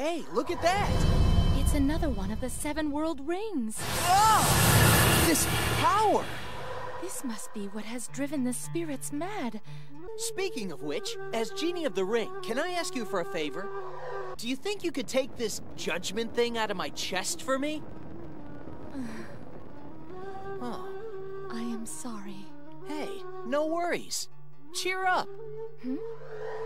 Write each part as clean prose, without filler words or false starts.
Hey, look at that! It's another one of the 7 world rings. Oh! This power! This must be what has driven the spirits mad. Speaking of which, as Genie of the Ring, can I ask you for a favor? Do you think you could take this judgment thing out of my chest for me? Oh. I am sorry. Hey, no worries. Cheer up.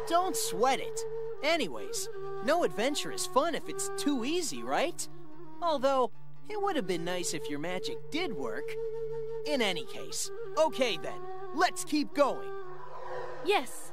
Don't sweat it. Anyways, no adventure is fun if it's too easy, right? Although, it would have been nice if your magic did work. In any case, okay then, let's keep going. Yes.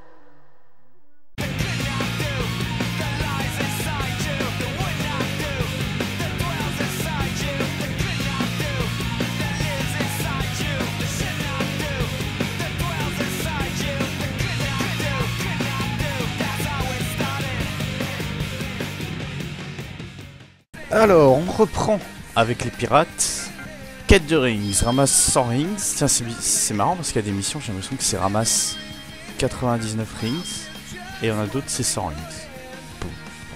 Alors, on reprend avec les pirates. Quête de rings, ramasse 100 rings. Tiens, c'est marrant parce qu'il y a des missions, j'ai l'impression que c'est ramasse 99 rings. Et on a d'autres, c'est 100 rings. Bon,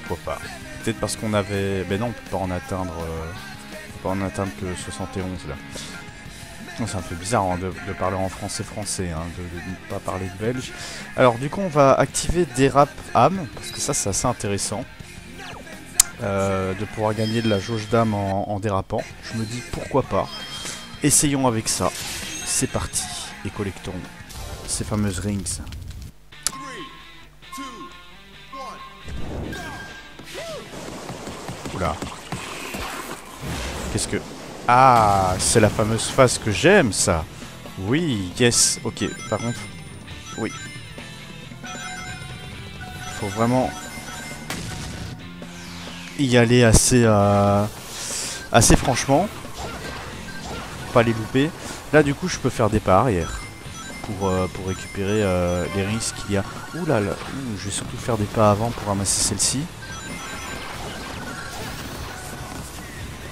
pourquoi pas. Peut-être parce qu'on avait... Ben non, on peut pas en atteindre... on peut pas en atteindre que 71 là. C'est un peu bizarre hein, de parler en français, hein, de ne pas parler de belge. Alors du coup, on va activer Dérap âme, parce que ça c'est assez intéressant. De pouvoir gagner de la jauge d'âme en dérapant. Je me dis pourquoi pas. Essayons avec ça. C'est parti. Et collectons ces fameuses rings. Oula. Qu'est-ce que... Ah, c'est la fameuse phase que j'aime ça. Oui, yes. Ok, par contre... Oui. Faut vraiment... y aller assez franchement, pas les louper. Là du coup je peux faire des pas arrière pour récupérer les rings qu'il y a. Ouh là là, je vais surtout faire des pas avant pour ramasser celle-ci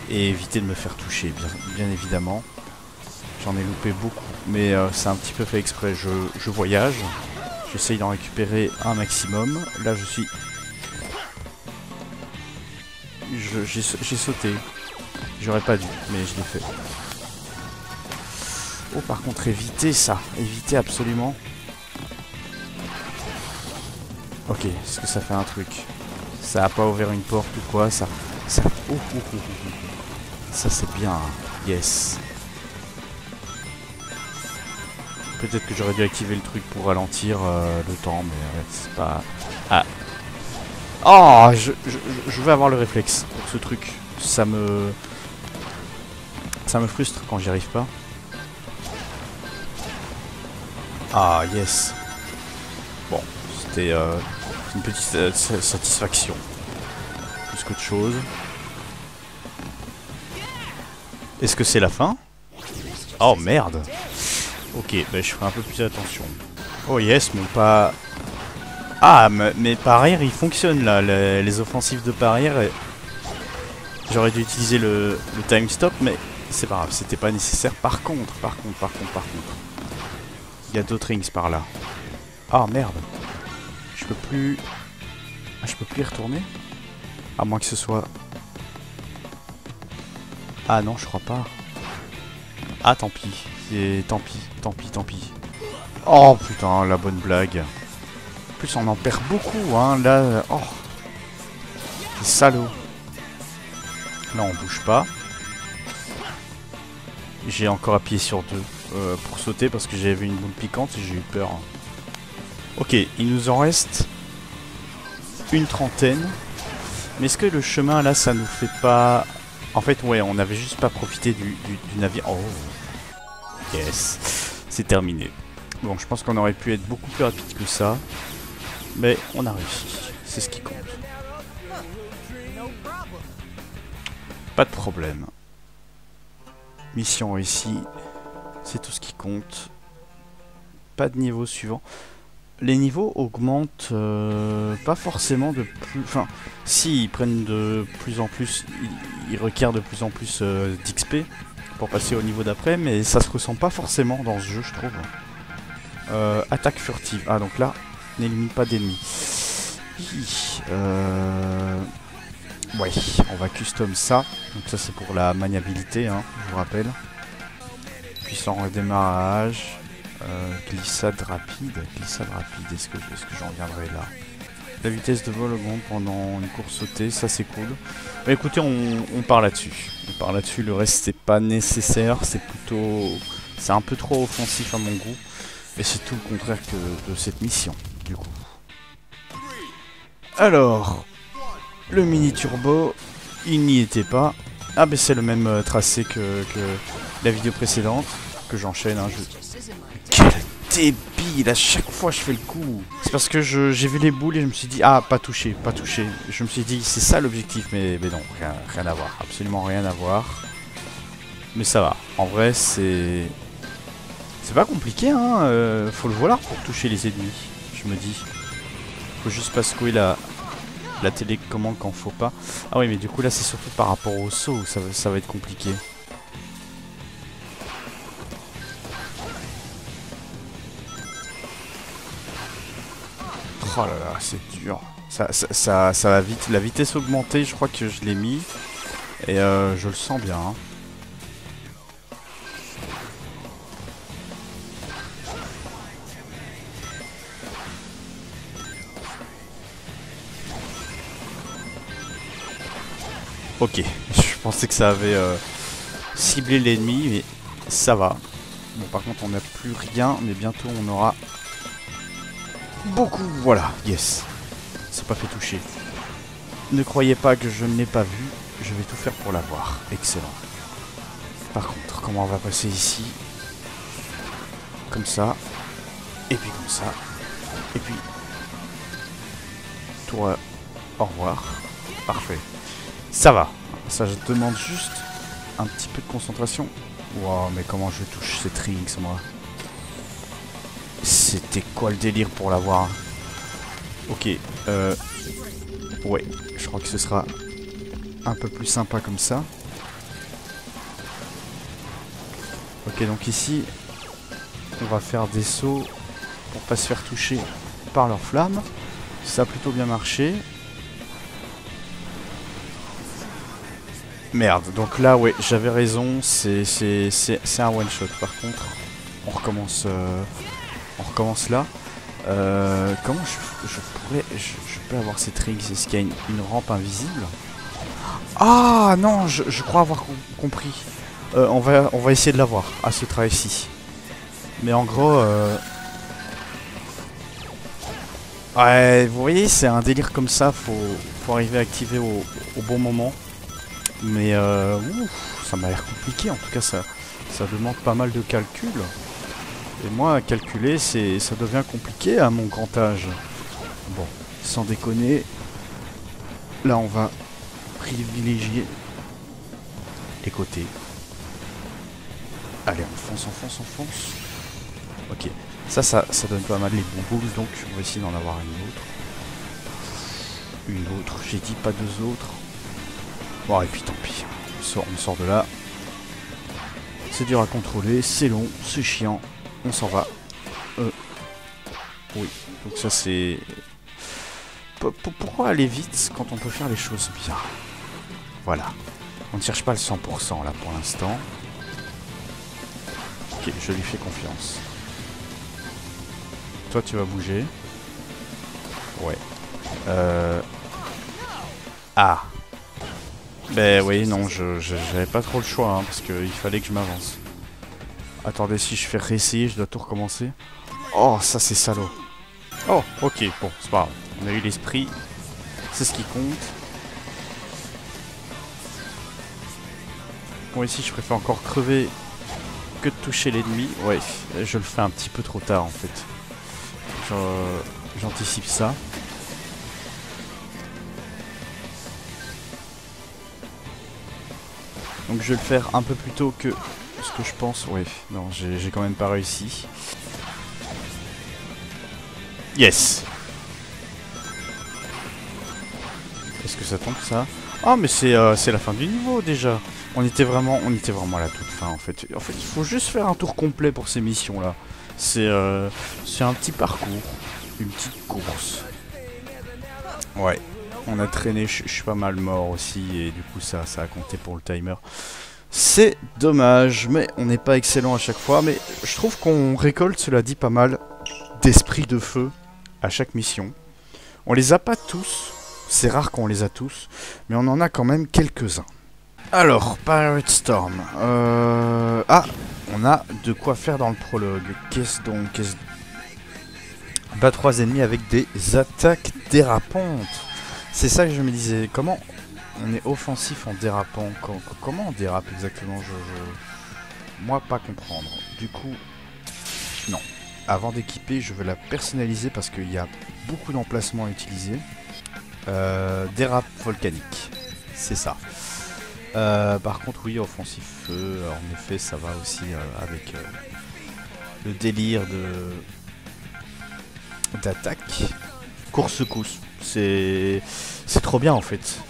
et éviter de me faire toucher, bien évidemment. J'en ai loupé beaucoup, mais c'est un petit peu fait exprès. Je voyage, j'essaye d'en récupérer un maximum. Là je suis... J'ai sauté. J'aurais pas dû, mais je l'ai fait. Oh, par contre, évitez ça. Évitez absolument. Ok, est-ce que ça fait un truc? Ça a pas ouvert une porte ou quoi? Ça... Ça, c'est bien. Yes. Peut-être que j'aurais dû activer le truc pour ralentir le temps, mais c'est pas... Ah. Oh, je vais avoir le réflexe pour ce truc. Ça me frustre quand j'y arrive pas. Ah, yes. Bon, c'était une petite satisfaction. Plus qu'autre chose. Est-ce que c'est la fin? Oh, merde. Ok, bah, je ferai un peu plus attention. Oh, yes, mais pas... Ah, mais par arrière, il fonctionne là, les offensives de par arrière. J'aurais dû utiliser le time stop, mais c'est pas grave, c'était pas nécessaire. Par contre. Il y a d'autres rings par là. Ah, merde. Je peux plus... Ah, je peux plus y retourner? À moins que ce soit... Ah non, je crois pas. Ah, tant pis. Tant pis. Oh, putain, la bonne blague. En plus on en perd beaucoup hein, là, oh, c'est salaud. Là on bouge pas. J'ai encore appuyé sur 2 pour sauter parce que j'avais vu une boule piquante et j'ai eu peur. Ok, il nous en reste une trentaine. Mais est-ce que le chemin là ça nous fait pas... En fait ouais, on avait juste pas profité du navire. Oh, yes, c'est terminé. Bon, je pense qu'on aurait pu être beaucoup plus rapide que ça. Mais on a réussi, c'est ce qui compte. Pas de problème. Mission réussie, c'est tout ce qui compte. Pas de niveau suivant. Les niveaux augmentent pas forcément de plus... Enfin, si, ils prennent de plus en plus... Ils requièrent de plus en plus d'XP pour passer au niveau d'après, mais ça se ressent pas forcément dans ce jeu, je trouve. Attaque furtive. Ah, donc là... N'élimine pas d'ennemis. Ouais, on va custom ça. Donc ça c'est pour la maniabilité, hein, je vous rappelle. Puissant redémarrage. Glissade rapide. Glissade rapide, est-ce que j'en reviendrai là? La vitesse de vol augmente pendant une course sautée, ça c'est cool. Bah, écoutez, on part là-dessus. On part là-dessus, le reste c'est pas nécessaire, c'est plutôt... C'est un peu trop offensif à mon goût. Et c'est tout le contraire que de cette mission, du coup. Alors, le mini turbo, il n'y était pas. Ah ben c'est le même tracé que la vidéo précédente, que j'enchaîne. Hein, Quel débile, à chaque fois je fais le coup. C'est parce que j'ai vu les boules et je me suis dit, ah pas touché, pas touché. Je me suis dit, c'est ça l'objectif, mais non, rien à voir, absolument rien à voir. Mais ça va, en vrai c'est... C'est pas compliqué, hein, faut le vouloir pour toucher les ennemis, je me dis. Faut juste pas secouer la télécommande quand faut pas. Ah oui, mais du coup là c'est surtout par rapport au saut où ça va être compliqué. Oh là là, c'est dur. Ça va vite. La vitesse augmentée, je crois que je l'ai mis. Et je le sens bien. Hein. Ok, je pensais que ça avait ciblé l'ennemi, mais ça va. Bon, par contre, on n'a plus rien, mais bientôt on aura beaucoup. Voilà, yes. C'est pas fait toucher. Ne croyez pas que je ne l'ai pas vu, je vais tout faire pour l'avoir. Excellent. Par contre, comment on va passer ici? Comme ça. Et puis comme ça. Et puis... Toi, au revoir. Parfait. Ça va. Ça, je demande juste un petit peu de concentration. Wow, mais comment je touche cette rings, moi? C'était quoi le délire pour l'avoir? Ok. Ouais, je crois que ce sera un peu plus sympa comme ça. Ok, donc ici, on va faire des sauts pour pas se faire toucher par leurs flammes. Ça a plutôt bien marché. Merde, donc là, ouais, j'avais raison, c'est un one shot. Par contre, on recommence là. Comment je peux avoir cette ring? Est-ce qu'il y a une rampe invisible? Ah non, je crois avoir compris. On va essayer de l'avoir à ce trajet-ci. Mais en gros, ouais, vous voyez, c'est un délire comme ça. Faut arriver à activer au bon moment. Mais ouf, ça m'a l'air compliqué. En tout cas, ça demande pas mal de calcul. Et moi, calculer, ça devient compliqué à mon grand âge. Bon, sans déconner, là, on va privilégier les côtés. Allez, on fonce. Ok, ça donne pas mal les bons boules, donc on va essayer d'en avoir une autre. J'ai dit pas deux autres. Bon, et puis tant pis, on sort de là. C'est dur à contrôler, c'est long, c'est chiant. On s'en va. Oui, donc ça c'est... Pourquoi aller vite quand on peut faire les choses bien? Voilà. On ne cherche pas le 100% là pour l'instant. Ok, je lui fais confiance. Toi tu vas bouger. Ouais. Ah. Ben oui, non, j'avais pas trop le choix, hein, parce qu'il fallait que je m'avance. Attendez, si je fais réessayer, je dois tout recommencer. Oh, ça c'est salaud. Oh, ok, bon, c'est pas grave. On a eu l'esprit. C'est ce qui compte. Bon, ici, je préfère encore crever que de toucher l'ennemi. Ouais, je le fais un petit peu trop tard, en fait. J'anticipe ça. Donc je vais le faire un peu plus tôt que ce que je pense. Ouais, non, j'ai quand même pas réussi. Yes. Est-ce que ça tombe ça? Ah mais c'est la fin du niveau déjà. On était vraiment à la toute fin en fait. En fait, il faut juste faire un tour complet pour ces missions là. C'est un petit parcours, une petite course. Ouais. On a traîné, je suis pas mal mort aussi, et du coup ça a compté pour le timer. C'est dommage, mais on n'est pas excellent à chaque fois. Mais je trouve qu'on récolte, cela dit, pas mal d'esprits de feu à chaque mission. On les a pas tous, c'est rare qu'on les a tous, mais on en a quand même quelques-uns. Alors, Pirate Storm. Ah, on a de quoi faire dans le prologue. Qu'est-ce donc Bat 3 ennemis avec des attaques dérapantes. C'est ça que je me disais. Comment on est offensif en dérapant? Comment on dérape exactement? Moi, pas comprendre. Du coup, non. Avant d'équiper, je veux la personnaliser parce qu'il y a beaucoup d'emplacements à utiliser. Dérape volcanique. C'est ça. Par contre, oui, offensif feu. En effet, ça va aussi avec le délire d'attaque. Course secousse. C'est trop bien en fait.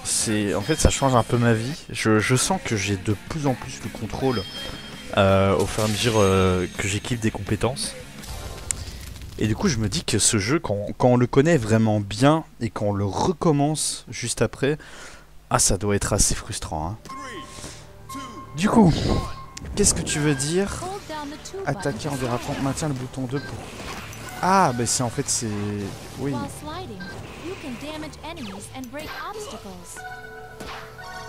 En fait, ça change un peu ma vie. Je sens que j'ai de plus en plus le contrôle au fur et à mesure que j'équipe des compétences. Et du coup, je me dis que ce jeu, quand on le connaît vraiment bien et qu'on le recommence juste après, ah, ça doit être assez frustrant. Hein. Du coup, qu'est-ce que tu veux dire? Attaquer en dérapant, maintiens le bouton 2 pour... Ah, bah c'est en fait, c'est... Oui.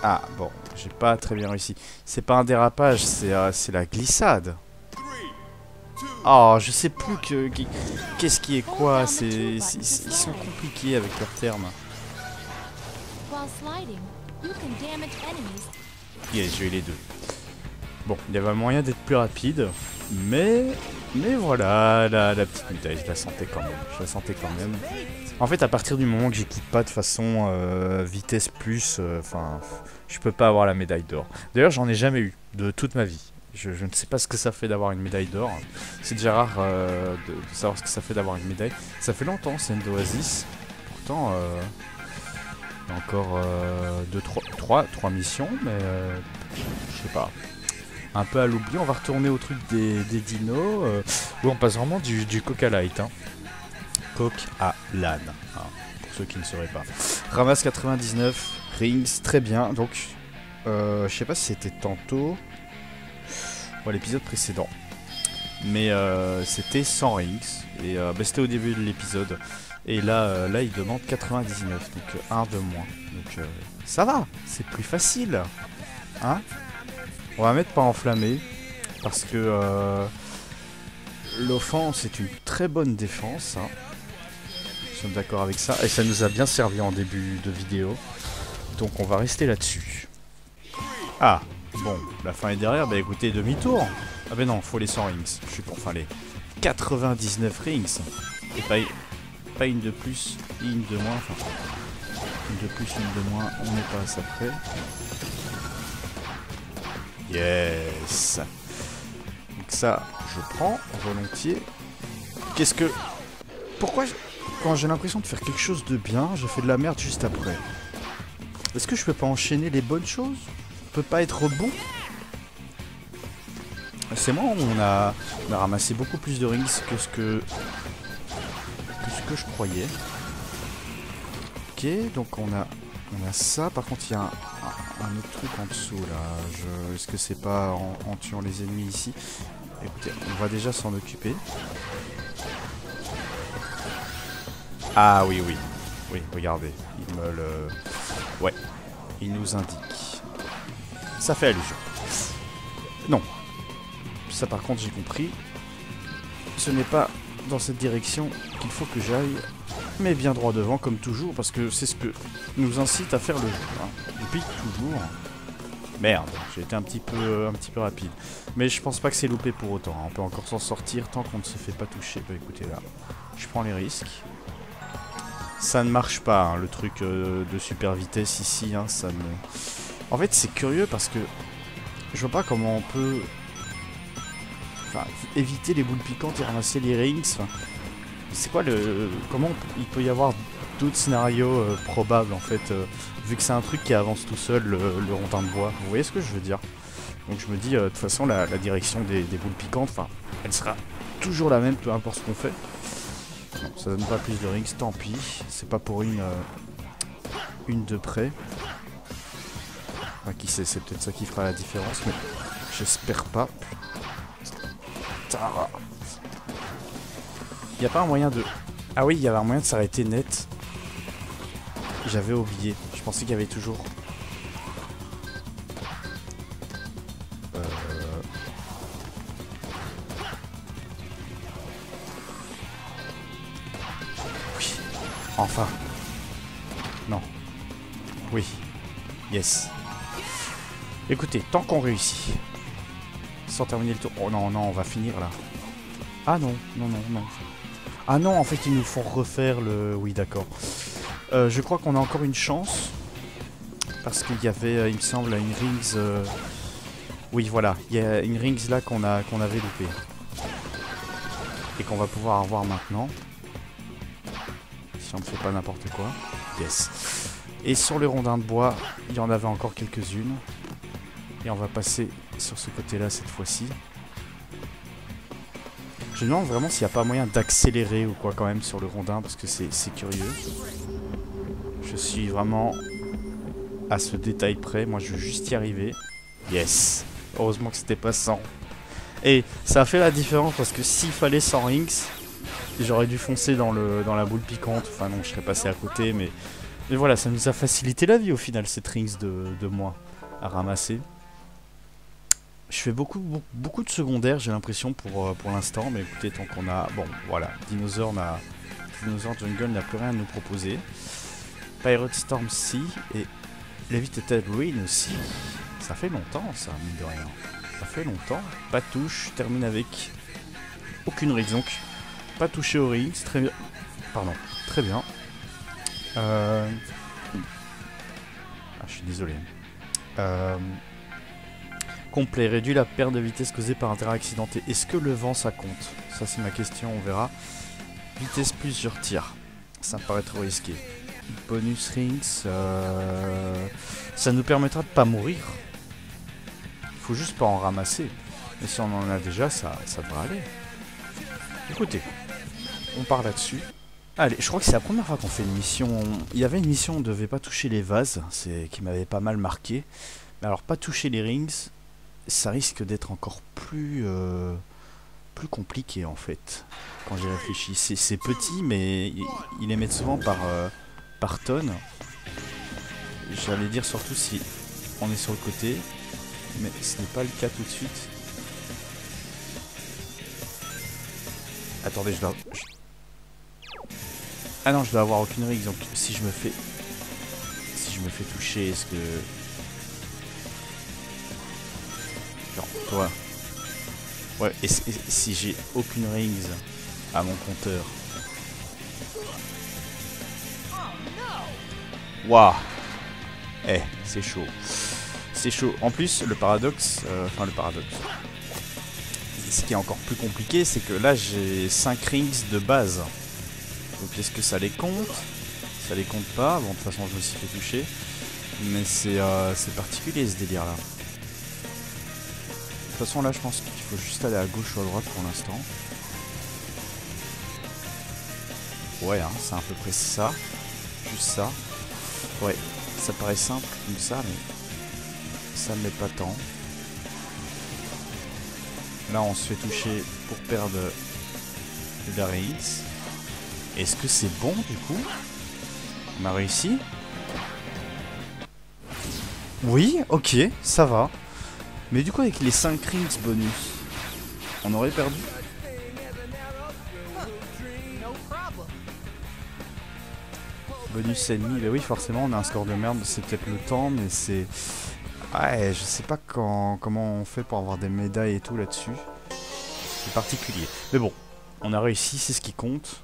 Ah, bon, j'ai pas très bien réussi. C'est pas un dérapage, c'est la glissade. Oh, je sais plus qu'est-ce qui est quoi, ils sont compliqués avec leurs termes. Yeah, j'ai eu les deux. Bon, il y avait moyen d'être plus rapide, mais voilà, la petite médaille, je la sentais quand même. En fait, à partir du moment que j'équipe pas de façon vitesse plus, enfin, je peux pas avoir la médaille d'or. D'ailleurs, j'en ai jamais eu de toute ma vie. Je ne sais pas ce que ça fait d'avoir une médaille d'or. C'est déjà rare de savoir ce que ça fait d'avoir une médaille. Ça fait longtemps, c'est une d'Oasis. Pourtant, il y a encore 3 missions, mais je sais pas. Un peu à l'oubli, on va retourner au truc des dinos. Où on passe vraiment du coq à light. Hein. Coq à l'âne, hein, pour ceux qui ne sauraient pas. Ramasse 99, rings, très bien. Donc, je sais pas si c'était tantôt. L'épisode précédent, mais c'était 100 rings et bah, c'était au début de l'épisode et là il demande 99, donc un de moins, donc ça va, c'est plus facile, hein. On va mettre pas enflammé parce que l'offense est une très bonne défense, hein. Nous sommes d'accord avec ça et ça nous a bien servi en début de vidéo, donc on va rester là-dessus. Ah, bon, la fin est derrière, bah écoutez, demi-tour. Ah ben non, faut les 100 rings. Je suis pour, enfin les 99 rings. Et pas une de plus, une de moins. Enfin, une de plus, une de moins, on n'est pas à ça près. Yes. Donc ça, je prends volontiers. Qu'est-ce que... Pourquoi, quand j'ai l'impression de faire quelque chose de bien, je fais de la merde juste après? Est-ce que je peux pas enchaîner les bonnes choses? Peut pas être bon. C'est moi, on a ramassé beaucoup plus de rings que ce que je croyais. Ok, donc on a ça. Par contre, il y a un autre truc en dessous là. Est-ce que c'est pas en tuant les ennemis ici? Écoutez, on va déjà s'en occuper. Ah oui, regardez, il me le... Ouais, il nous indique. Ça fait allusion. Non. Ça par contre j'ai compris. Ce n'est pas dans cette direction qu'il faut que j'aille, mais bien droit devant comme toujours, parce que c'est ce que nous incite à faire le jeu. Hein. Depuis toujours. Merde, j'ai été un petit peu rapide. Mais je pense pas que c'est loupé pour autant. Hein. On peut encore s'en sortir tant qu'on ne se fait pas toucher. Bah écoutez là, je prends les risques. Ça ne marche pas, hein, le truc de super vitesse ici. Hein, ça ne... En fait, c'est curieux parce que je vois pas comment on peut éviter les boules piquantes et ramasser les rings. C'est quoi le... Comment il peut y avoir d'autres scénarios probables en fait, vu que c'est un truc qui avance tout seul, le rondin de bois. Vous voyez ce que je veux dire? Donc je me dis, de toute façon, la direction des boules piquantes, elle sera toujours la même, peu importe ce qu'on fait. Non, ça donne pas plus de rings, tant pis. C'est pas pour une une de près. Enfin, qui sait, c'est peut-être ça qui fera la différence, mais j'espère pas. Il n'y a pas un moyen de... Ah oui, il y avait un moyen de s'arrêter net. J'avais oublié. Je pensais qu'il y avait toujours... Oui. Enfin. Non. Oui. Yes. Écoutez, tant qu'on réussit. Sans terminer le tour... Oh non, non, on va finir là. Ah non, non, non, non. Ah non, en fait, ils nous font refaire le... Oui, d'accord. Je crois qu'on a encore une chance. Parce qu'il y avait, il me semble, une rings... Oui, voilà. Il y a une rings là qu'on avait loupé. Et qu'on va pouvoir avoir maintenant. Si on ne fait pas n'importe quoi. Yes. Et sur les rondins de bois, il y en avait encore quelques-unes. Et on va passer sur ce côté-là cette fois-ci. Je me demande vraiment s'il n'y a pas moyen d'accélérer ou quoi quand même sur le rondin parce que c'est curieux. Je suis vraiment à ce détail près. Moi je veux juste y arriver. Yes. Heureusement que c'était pas 100. Et ça a fait la différence parce que s'il fallait 100 rings, j'aurais dû foncer dans la boule piquante. Enfin non, je serais passé à côté. Mais voilà, ça nous a facilité la vie au final cette rings de moi à ramasser. Je fais beaucoup de secondaires, j'ai l'impression, pour l'instant. Mais écoutez, tant qu'on a... Bon, voilà. Dinosaur Jungle n'a plus rien à nous proposer. Pirate Storm si. Et Levitated Ruin aussi. Ça fait longtemps, ça, mine de rien. Ça fait longtemps. Pas de touche. Termine avec aucune rings. Donc, pas touché aux rings. Très bien. Pardon. Très bien. Ah, je suis désolé. Complet, réduit la perte de vitesse causée par un terrain accidenté. Est-ce que le vent ça compte? Ça c'est ma question, on verra. Vitesse plus sur tir. Ça me paraît trop risqué. Bonus rings. Ça nous permettra de pas mourir. Il faut juste pas en ramasser. Mais si on en a déjà, ça devrait aller. Écoutez, on part là-dessus. Allez, je crois que c'est la première fois qu'on fait une mission. Il y avait une mission où on ne devait pas toucher les vases, qui m'avait pas mal marqué. Mais alors pas toucher les rings, ça risque d'être encore plus compliqué en fait, quand j'y réfléchis. C'est petit, mais ils les mettent souvent par tonne. J'allais dire surtout si on est sur le côté, mais ce n'est pas le cas tout de suite. Attendez, Ah non, je dois avoir aucune rings, donc si je me fais toucher, est-ce que... Genre, toi. Ouais, et si j'ai aucune rings à mon compteur. Waouh. Eh, c'est chaud. C'est chaud. En plus, le paradoxe... Ce qui est encore plus compliqué, c'est que là, j'ai 5 rings de base. Donc, est-ce que ça les compte? Ça les compte pas. Bon, de toute façon, je me suis fait toucher. Mais c'est particulier, ce délire-là. De toute façon, là, je pense qu'il faut juste aller à gauche ou à droite pour l'instant. Ouais, hein, c'est à peu près ça. Juste ça. Ouais, ça paraît simple comme ça, mais ça ne l'est pas tant. Là, on se fait toucher pour perdre la rings. Est-ce que c'est bon, du coup? On a réussi? Oui, ok, ça va. Mais du coup, avec les 5 rings bonus, on aurait perdu? Bonus ennemi, bah oui, forcément, on a un score de merde, c'est peut-être le temps, mais c'est... Ouais, je sais pas comment on fait pour avoir des médailles et tout là-dessus. C'est particulier. Mais bon, on a réussi, c'est ce qui compte.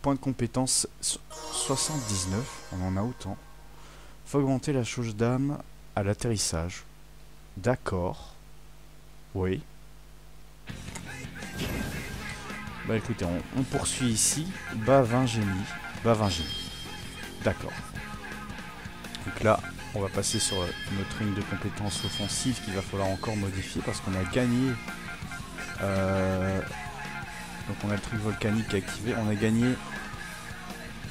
Point de compétence 79, on en a autant. Faut augmenter la jauge d'âme à l'atterrissage. D'accord. Oui. Bah écoutez, on poursuit ici. Bas 20 génies. Bas 20 génies. D'accord. Donc là, on va passer sur notre ligne de compétences offensives qu'il va falloir encore modifier parce qu'on a gagné. Donc on a le truc volcanique activé. On a gagné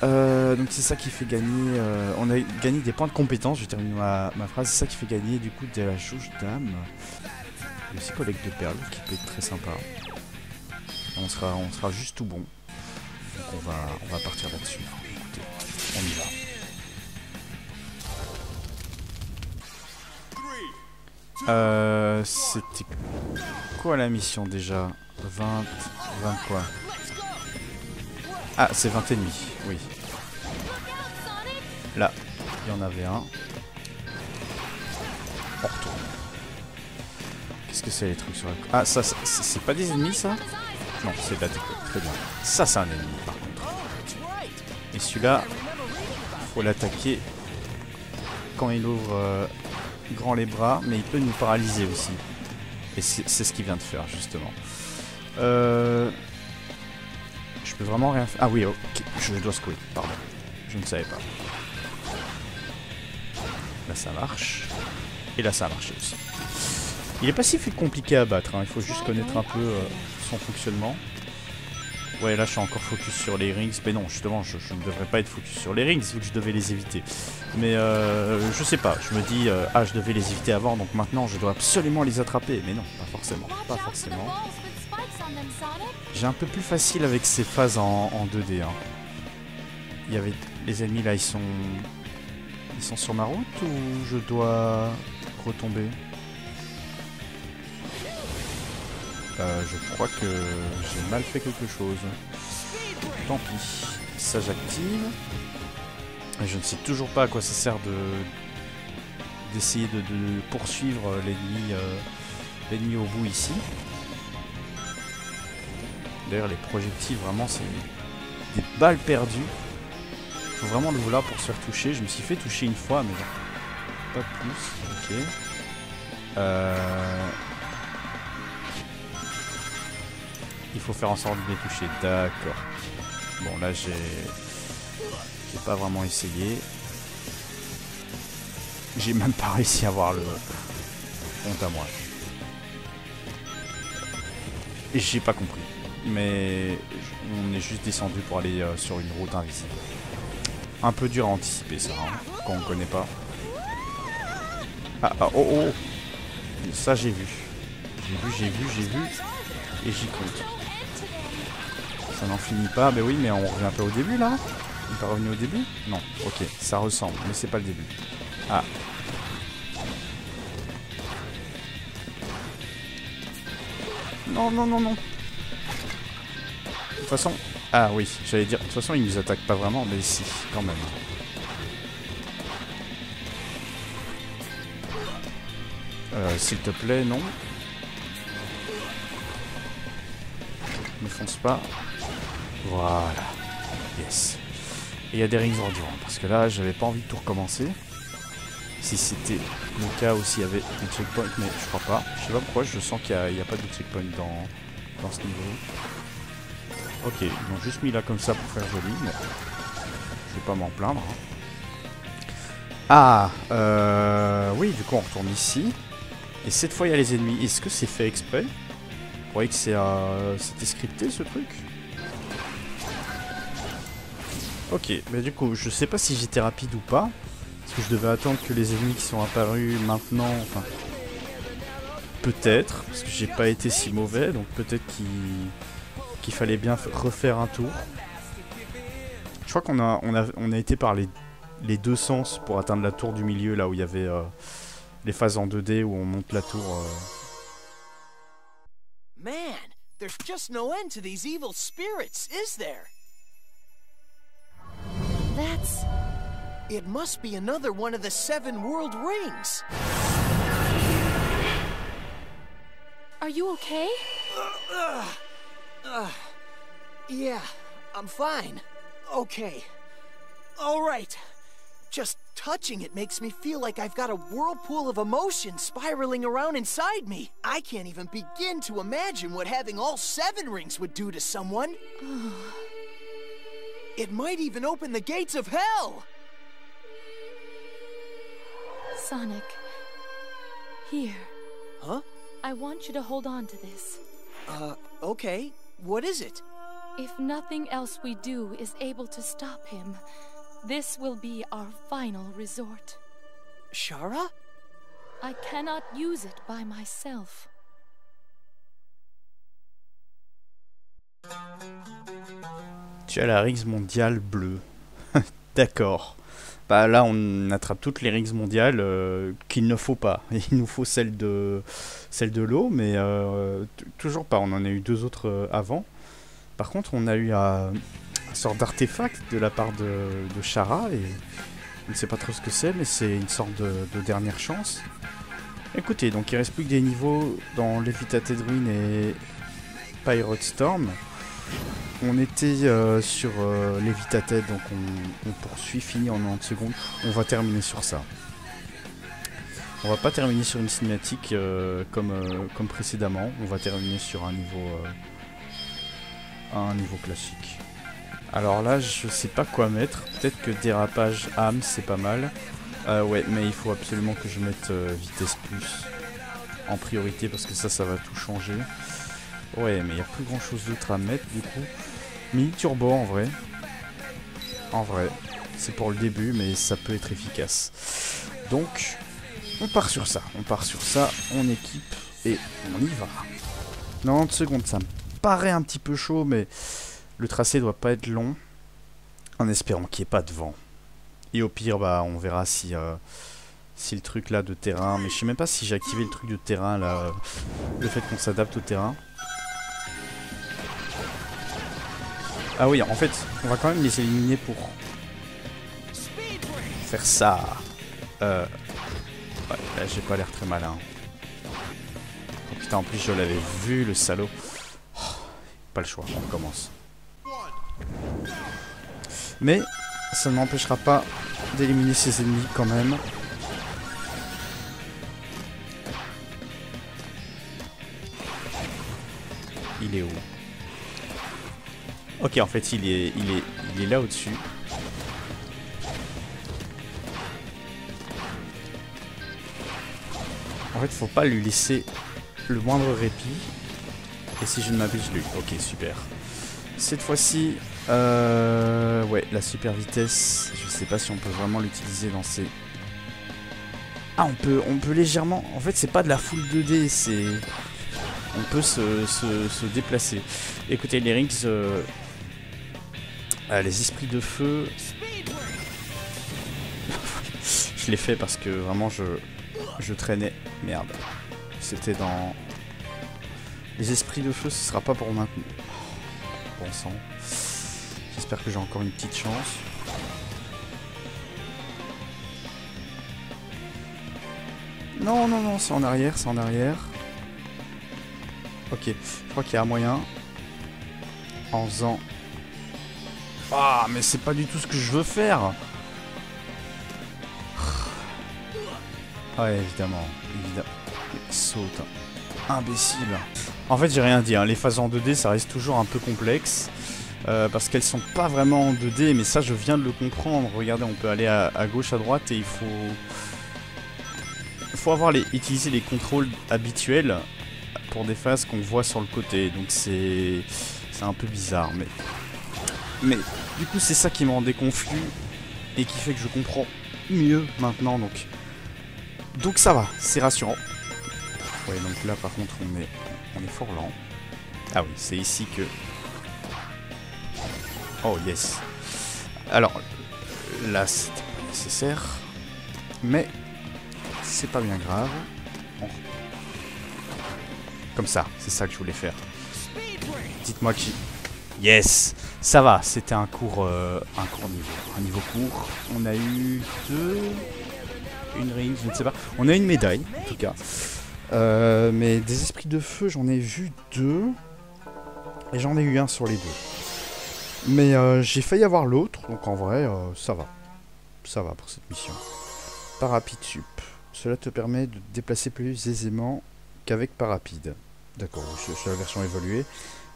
Donc c'est ça qui fait gagner... on a gagné des points de compétence, je termine ma phrase. C'est ça qui fait gagner du coup de la jauge d'âme. Et aussi collecte de perles qui peut être très sympa. On sera juste tout bon. Donc on va partir là-dessus. Écoutez, on y va. C'était quoi la mission déjà? 20 quoi? Ah, c'est 20 ennemis, oui. Là, il y en avait un. On retourne. Qu'est-ce que c'est les trucs sur la... Ah, ça c'est pas des ennemis ça? Non, c'est de la déco, très bien. Ça c'est un ennemi par contre. Et celui-là, faut l'attaquer quand il ouvre grand les bras, mais il peut nous paralyser aussi. Et c'est ce qu'il vient de faire justement. Je peux vraiment rien faire. Ah oui, ok, je dois secouer, pardon. Je ne savais pas. Là ça marche. Et là ça a marché aussi. Il est pas si compliqué à battre, hein. Il faut juste connaître un peu son fonctionnement. Ouais, là je suis encore focus sur les rings. Mais non, justement, je ne devrais pas être focus sur les rings vu que je devais les éviter. Mais je sais pas, je me dis, ah je devais les éviter avant, donc maintenant je dois absolument les attraper. Mais non, pas forcément, pas forcément. J'ai un peu plus facile avec ces phases en 2D. Hein. Il y avait les ennemis là, ils sont sur ma route ou je dois retomber? Je crois que j'ai mal fait quelque chose. Tant pis. Ça j'active. Je ne sais toujours pas à quoi ça sert d'essayer de poursuivre l'ennemi au bout ici. D'ailleurs les projectiles vraiment c'est des balles perdues. Il faut vraiment le vouloir pour se faire toucher. Je me suis fait toucher une fois mais pas plus. Ok. Il faut faire en sorte de les toucher. D'accord. Bon là j'ai pas vraiment essayé. J'ai même pas réussi à avoir le honte à moi. Et j'ai pas compris. Mais on est juste descendu pour aller sur une route invisible. Un peu dur à anticiper ça, hein, quand on connaît pas. Oh. Ça j'ai vu. J'ai vu. Et j'y compte. Ça n'en finit pas. Mais oui, mais on revient pas au début là. On n'est pas revenu au début? Non. Ok, ça ressemble, mais c'est pas le début. Ah. Non. De toute façon... Ah oui, j'allais dire... De toute façon, ils nous attaquent pas vraiment, mais si, quand même. S'il te plaît, non. Ne fonce pas. Voilà. Yes. Et il y a des rings endurants, parce que là, j'avais pas envie de tout recommencer. Si c'était le cas aussi, il y avait des checkpoints, mais je crois pas. Je sais pas pourquoi, je sens qu'il n'y a pas de checkpoint dans ce niveau. Ok, ils m'ont juste mis là comme ça pour faire joli, mais je vais pas m'en plaindre. Ah, oui, du coup on retourne ici. Et cette fois il y a les ennemis. Est-ce que c'est fait exprès? Vous croyez que c'était scripté ce truc? Ok, mais du coup je sais pas si j'étais rapide ou pas. Parce que je devais attendre que les ennemis qui sont apparus maintenant, enfin... Peut-être, parce que j'ai pas été si mauvais, donc peut-être qu'il fallait bien refaire un tour. Je crois qu'on a été par les deux sens pour atteindre la tour du milieu, là où il y avait les phases en 2D où on monte la tour. Man, there's just no end to these evil spirits, is there? That's... It must be another one of the 7 world rings. Are you okay? Yeah, I'm fine. Okay. All right. Just touching it makes me feel like I've got a whirlpool of emotion spiraling around inside me. I can't even begin to imagine what having all 7 rings would do to someone. It might even open the gates of hell. Sonic, here. Huh? I want you to hold on to this. Okay. What is it? If nothing else we do is able to stop him, this will be our final resort. Shara? I cannot use it by myself. Tu as la Rings mondiale bleue. D'accord. Bah là on attrape toutes les Rings mondiales qu'il ne faut pas. Il nous faut celle de l'eau, mais toujours pas. On en a eu 2 autres avant. Par contre on a eu une sorte d'artefact de la part de Shara, et je ne sais pas trop ce que c'est, mais c'est une sorte de dernière chance. Écoutez, donc il reste plus que des niveaux dans Levitated Ruin et Pirate Storm. On était sur Levitated, donc on poursuit, fini en 90 secondes. On va terminer sur ça. On va pas terminer sur une cinématique comme précédemment. On va terminer sur un niveau classique. Alors là, je sais pas quoi mettre. Peut-être que dérapage âme, c'est pas mal. Ouais, mais il faut absolument que je mette vitesse plus en priorité, parce que ça va tout changer. Ouais, mais il n'y a plus grand chose d'autre à mettre du coup. Mini turbo en vrai. En vrai, c'est pour le début, mais ça peut être efficace. Donc, on part sur ça. On équipe et on y va. 90 secondes, ça me paraît un petit peu chaud, mais le tracé doit pas être long. En espérant qu'il n'y ait pas de vent. Et au pire, bah, on verra si le truc là de terrain. Mais je sais même pas si j'ai activé le truc de terrain là. Le fait qu'on s'adapte au terrain. Ah oui, en fait, on va quand même les éliminer pour faire ça. Ouais, là, j'ai pas l'air très malin. Oh putain, en plus, je l'avais vu, le salaud. Oh, pas le choix, on recommence. Mais ça ne m'empêchera pas d'éliminer ses ennemis quand même. Il est où? Ok, en fait, il est là au-dessus. En fait, faut pas lui laisser le moindre répit. Et si je ne m'abuse, lui. Ok, super. Cette fois-ci, ouais, la super vitesse. Je sais pas si on peut vraiment l'utiliser dans ces... Ah, on peut légèrement... En fait, c'est pas de la full 2D, c'est... On peut se déplacer. Écoutez, les Rings... les esprits de feu... Je l'ai fait parce que vraiment je traînais. Merde. C'était dans... Les esprits de feu, ce sera pas pour maintenant. Bon sang. J'espère que j'ai encore une petite chance. Non, non, non, c'est en arrière, c'est en arrière. Ok, je crois qu'il y a un moyen. En faisant... Ah, mais c'est pas du tout ce que je veux faire. Ouais, évidemment. Saute. Imbécile. En fait, j'ai rien dit. Hein. Les phases en 2D, ça reste toujours un peu complexe. Parce qu'elles sont pas vraiment en 2D. Mais ça, je viens de le comprendre. Regardez, on peut aller à gauche, à droite. Et il faut utiliser les contrôles habituels pour des phases qu'on voit sur le côté. Donc c'est un peu bizarre. Mais du coup, c'est ça qui me rendait confus. Et qui fait que je comprends mieux maintenant. Donc ça va, c'est rassurant. Ouais, donc là par contre on est fort lent. Ah oui, c'est ici que... Oh yes. Alors, là c'était pas nécessaire. Mais, c'est pas bien grave. Comme ça, c'est ça que je voulais faire. Dites-moi qui... Yes. Ça va, c'était un court niveau. Un niveau court. On a eu une ring, je ne sais pas. On a une médaille, en tout cas. Mais des esprits de feu, j'en ai vu 2. Et j'en ai eu un sur les 2. Mais j'ai failli avoir l'autre, donc en vrai, ça va. Ça va pour cette mission. Parapide sup. Cela te permet de te déplacer plus aisément qu'avec Parapide. D'accord, c'est la version évoluée.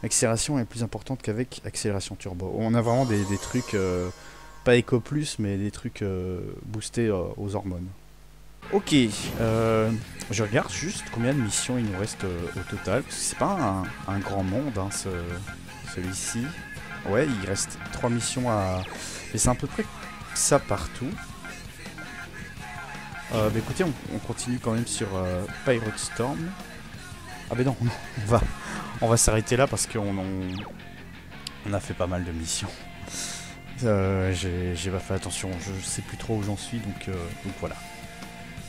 L'accélération est plus importante qu'avec accélération turbo. On a vraiment des trucs, pas Eco Plus, mais des trucs boostés aux hormones. Ok, je regarde juste combien de missions il nous reste au total, parce que c'est pas un grand monde, hein, celui-ci. Ouais, il reste 3 missions à... Et c'est à peu près ça partout. Bah écoutez, on continue quand même sur Pirate Storm. Ah bah non, on va s'arrêter là parce qu'on a fait pas mal de missions. J'ai pas fait attention, je sais plus trop où j'en suis, donc voilà.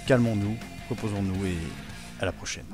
Calmons-nous, reposons-nous et à la prochaine.